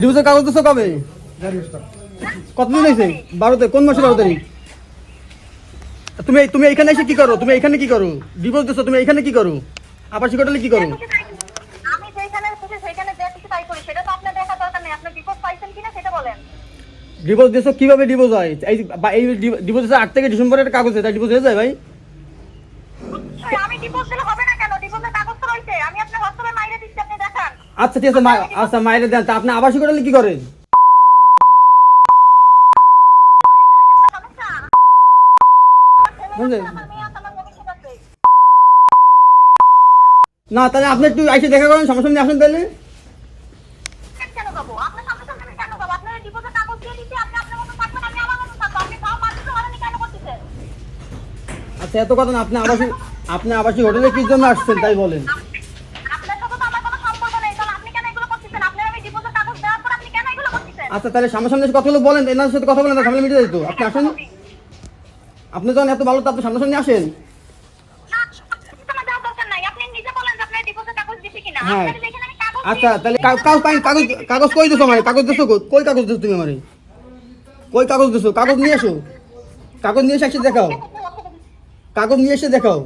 ডিভোর্সের কাগজ দিছো কবে? কতদিন হয়েছে? 12তে। কোন মাসে 12 তারিখ? তুমি এখানে এসে কি করো? তুমি এখানে কি করো? ডিভোর্স দিছো, তুমি এখানে কি করো? আবাসিক হোটেলে কি করো? আমি যেখানে খুশি সেখানে যে কিছু তাই করি, সেটা তো আপনার দেখা দরকার নেই। আপনি ডিভোর্স পাইছেন কিনা সেটা বলেন। ডিভোর্স দিছো কিভাবে? ডিভোর্স হয় এই ডিভোর্স 8 থেকে ডিসেম্বরের কাগজ, তাই ডিভোর্স হয়ে যায় ভাই? আমি ডিভোর্স দিলে হবে না কেন? ডিভোর্সের কাগজ তো রয়েছে, আমি আপনার হোয়াটসঅ্যাপে মাইরে দিচ্ছি, আপনি দেখান। আচ্ছা ঠিক আছে, আচ্ছা মাইরে দেন। তা আপনি আবাসিক হোটেলে কি করেন? সমস্যা বুঝলেন? আমার মেয়ে আছে, আমার ভবিষ্যৎ আছে। না তাহলে আপনি একটু এসে দেখা করেন, সামনাসামনি আসেন তাহলে। কেন যাবো? আপনার সামনে সামনে আমি কেন যাবো? আপনার ডিভোর্সের কাগজ দিয়ে দিচ্ছি, আপনি আপনার মতো থাকবেন, আমি আমার মতো থাকবো। আপনি তাও মাত্র হয়রানি কেন করতেছেন? আচ্ছা এত কথা না, আপনি আবাসিক হোটেলে কি জন্য আসছেন তাই বলেন। আপনার সাথে তো আমার কোনো সম্পর্ক নেই, তাহলে আপনি কেন এগুলো করতেছেন? আপনার আমি ডিভোর্সের কাগজ দেওয়ার পর আপনি কেন এগুলো করতেছেন? আচ্ছা তাহলে সামনাসামনি এসে কথাগুলো বলেন, এনার সাথে কথা বলেন, ঝামেলা মিটে যেত। আপনি আসেন, আপনি যখন এত ভালো তো আপনি সামনাসামনি আসেন। আমার দেওয়ার দরকার নাই। আপনি নিজে বলেন যে আপনার ডিভোর্সের কাগজ দিছি কিনা। হ্যাঁ আপনার যেখানে আমি কাগজ আচ্ছা দিয়েছি, তাহলে কাগজ কাগজ কই দিছো? মানে কাগজ দিছো কই? কাগজ দিছো তুমি আমারে? কই কাগজ দিছো? কাগজ নিয়ে এসো, কাগজ নিয়ে এসে দেখাও, কাগজ নিয়ে এসে দেখাও।